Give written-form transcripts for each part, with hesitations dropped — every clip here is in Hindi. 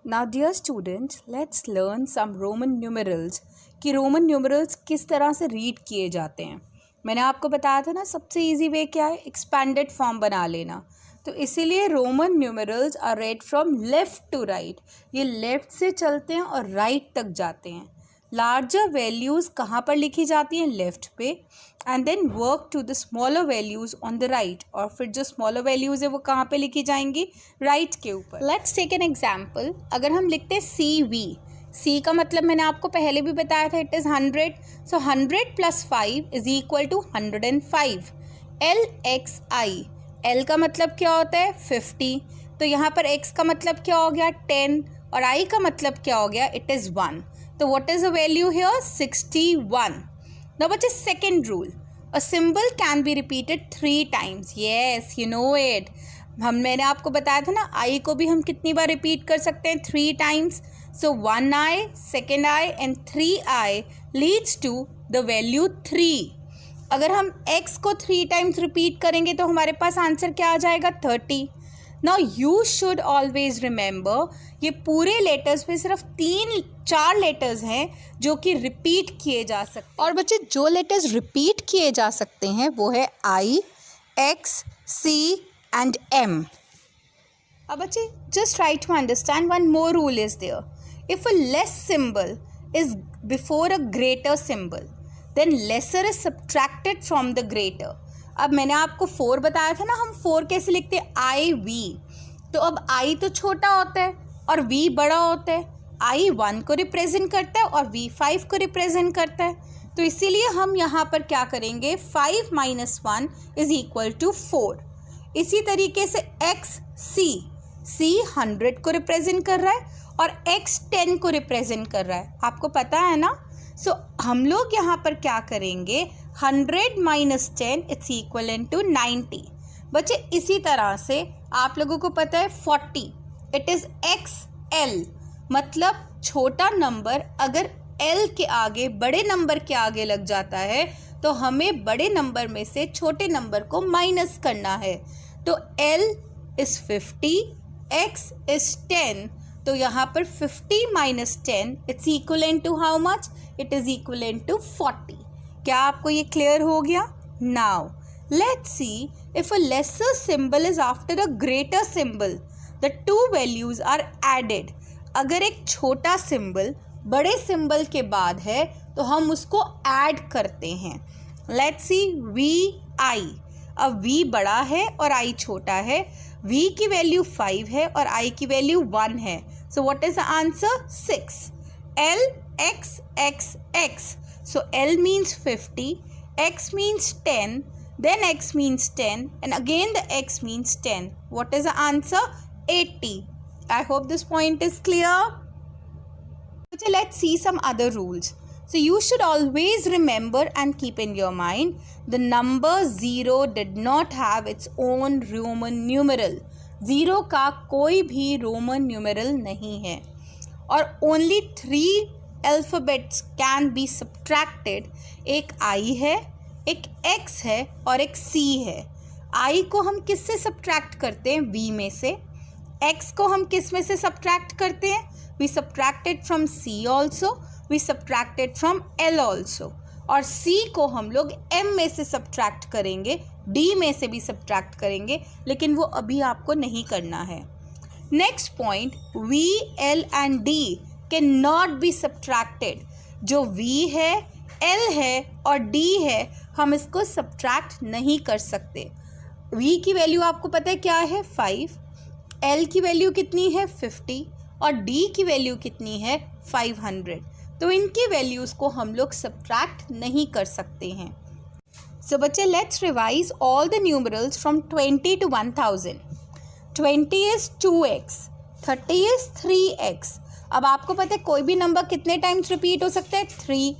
Now dear students, let's learn some Roman numerals कि रोमन न्यूमरल्स किस तरह से रीड किए जाते हैं। मैंने आपको बताया था ना, सबसे इजी वे क्या है, एक्सपैंडेड फॉर्म बना लेना। तो इसीलिए Roman numerals are read from left to right. ये लेफ़्ट से चलते हैं और राइट तक जाते हैं। लार्जर वैल्यूज़ कहाँ पर लिखी जाती हैं, लेफ़्ट पे, and then work to the smaller values on the right. और फिर जो स्मॉलर वैल्यूज़ है वो कहाँ पे लिखी जाएंगी, राइट के ऊपर। Let's take an example. अगर हम लिखते हैं CV, C का मतलब मैंने आपको पहले भी बताया था, it is 100। So 100 + 5 is equal to 105। LXI, L का मतलब क्या होता है, 50। तो यहाँ पर X का मतलब क्या हो गया, 10, और I का मतलब क्या हो गया, इट इज़ 1। तो what is the value here, 61। Now बच्चे, second rule, a symbol can be repeated 3 times। Yes, you know it. मैंने आपको बताया था ना, I को भी हम कितनी बार रिपीट कर सकते हैं, 3 times। So 1I, 2I and 3I leads to the value 3। अगर हम X को 3 times रिपीट करेंगे तो हमारे पास आंसर क्या आ जाएगा, 30। Now you should always remember, ये पूरे लेटर्स में सिर्फ 3-4 लेटर्स हैं जो कि रिपीट किए जा सकते हैं। और बच्चे, जो लेटर्स रिपीट किए जा सकते हैं वो है I, X, C and M। अब बच्चे, just try to understand, one more rule is there. If a less symbol is before a greater symbol, then lesser is subtracted from the greater. अब मैंने आपको 4 बताया था ना, हम 4 कैसे लिखते हैं, IV। तो अब I तो छोटा होता है और V बड़ा होता है। I 1 को रिप्रेजेंट करता है और V 5 को रिप्रेजेंट करता है। तो इसीलिए हम यहाँ पर क्या करेंगे, 5 - 1 इज इक्वल टू 4। इसी तरीके से XC, C 100 को रिप्रेजेंट कर रहा है और X 10 को रिप्रेजेंट कर रहा है, आपको पता है ना। सो हम लोग यहाँ पर क्या करेंगे, 100 - 10 इट्स इक्वल टू 90। बच्चे, इसी तरह से आप लोगों को पता है 40, इट इज़ XL, मतलब छोटा नंबर अगर L के आगे, बड़े नंबर के आगे लग जाता है तो हमें बड़े नंबर में से छोटे नंबर को माइनस करना है। तो L इज़ 50, X इज़ 10। तो यहाँ पर 50 - 10 it's equal to how much, it is equal to 40। क्या आपको ये क्लियर हो गया? Now let's see, if a lesser symbol is after a greater symbol, the 2 values are added. अगर एक छोटा सिंबल बड़े सिंबल के बाद है तो हम उसको ऐड करते हैं। Let's see, VI। अब V बड़ा है और I छोटा है। V की वैल्यू 5 है और I की वैल्यू 1 है। So what is the answer, 6। LXXX, so L means 50, X means 10, then X means 10, and again the X means 10. What is the answer? 80. I hope this point is clear. Okay, let's see some other rules. So you should always remember and keep in your mind, the number 0 did not have its own Roman numeral. 0 का कोई भी रोमन न्यूमरल नहीं है और only 3 alphabets can be subtracted. एक I है, एक X है और एक C है। I को हम किस से सब्ट्रैक्ट करते हैं, V में से। X को हम किस में से सब्ट्रैक्ट करते हैं, we subtracted from C also, we subtracted from L also. और C को हम लोग M में से सब्ट्रैक्ट करेंगे, D में से भी सब्ट्रैक्ट करेंगे, लेकिन वो अभी आपको नहीं करना है। Next point, V, L and D can not be subtracted. जो V है, L है और D है, हम इसको सब्ट्रैक्ट नहीं कर सकते। V की वैल्यू आपको पता है क्या है, 5, L की वैल्यू कितनी है, 50, और D की वैल्यू कितनी है, 500। तो इनकी वैल्यूज़ को हम लोग सब्ट्रैक्ट नहीं कर सकते हैं। सो बच्चे, let's revise all the numerals from 20 to 1000। 20 is 2x, 30 is 3x। अब आपको पता है कोई भी नंबर कितने टाइम्स रिपीट हो सकता है, 3।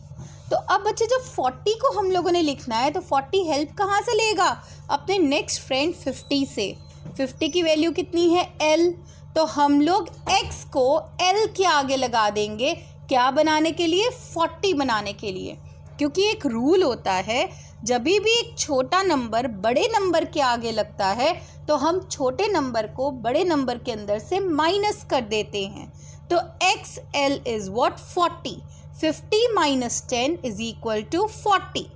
तो अब बच्चे, जब 40 को हम लोगों ने लिखना है तो 40 हेल्प कहाँ से लेगा, अपने नेक्स्ट फ्रेंड 50 से। 50 की वैल्यू कितनी है, L। तो हम लोग X को L के आगे लगा देंगे, क्या बनाने के लिए, 40 बनाने के लिए। क्योंकि एक रूल होता है, जब भी एक छोटा नंबर बड़े नंबर के आगे लगता है तो हम छोटे नंबर को बड़े नंबर के अंदर से माइनस कर देते हैं। तो XL is what? 40. 50 minus 10 is equal to 40.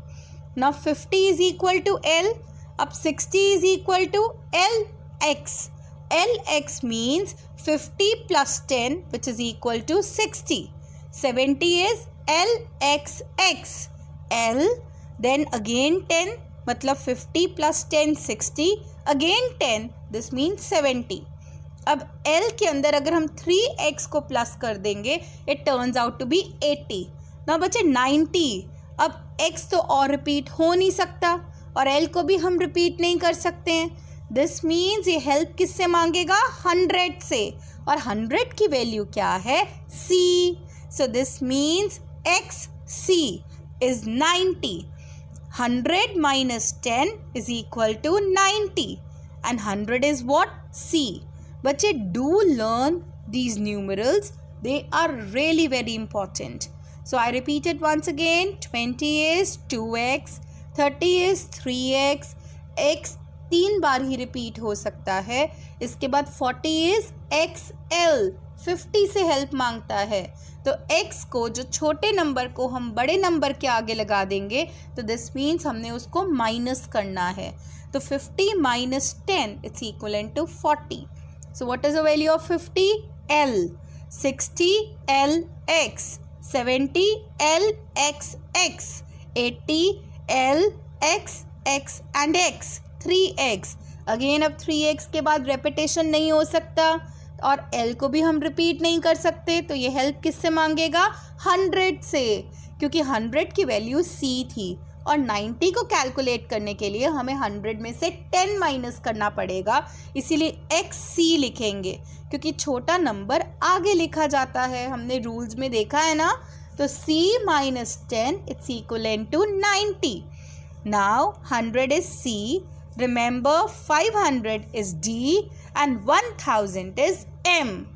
Now 50 is equal to L. अब 60 is equal to LX. LX means 50 plus 10, which is equal to 60. 70 is LXX. L, then again 10, मतलब 50 plus 10 60, again 10, this means 70. अब L के अंदर अगर हम 3x को प्लस कर देंगे, it turns out to be 80. ना बचे 90. अब x तो और रिपीट हो नहीं सकता और L को भी हम रिपीट नहीं कर सकते हैं. दिस मीन्स ये हेल्प किससे मांगेगा? 100 से. और 100 की वैल्यू क्या है? C. So this means XC is 90. 100 minus 10 is equal to 90. And 100 is what? C. बच्चे, do learn these numerals. They are really very important. So I repeat it once again. 20 is 2x. 30 is 3x. x 3 bar he repeat हो सकता है. इसके बाद 40 is XL. 50 से हेल्प मांगता है. तो x को, जो छोटे नंबर को हम बड़े नंबर के आगे लगा देंगे, तो दिस मीन्स हमने उसको माइनस करना है. तो 50 minus 10 it's equivalent to 40. So what is the value of 50? L. 60 LX. 70 LXX. 80 LXX and X. 3x. Again अब 3x के बाद रेपिटेशन नहीं हो सकता और L को भी हम रिपीट नहीं कर सकते. तो ये हेल्प किससे मांगेगा? 100 से, क्योंकि 100 की वैल्यू C थी और 90 को कैलकुलेट करने के लिए हमें 100 में से 10 माइनस करना पड़ेगा. इसीलिए XC लिखेंगे, क्योंकि छोटा नंबर आगे लिखा जाता है. हमने रूल्स में देखा है ना. तो C minus 10 it's equivalent to 90. Now 100 is C. Remember 500 is D and 1000 is M.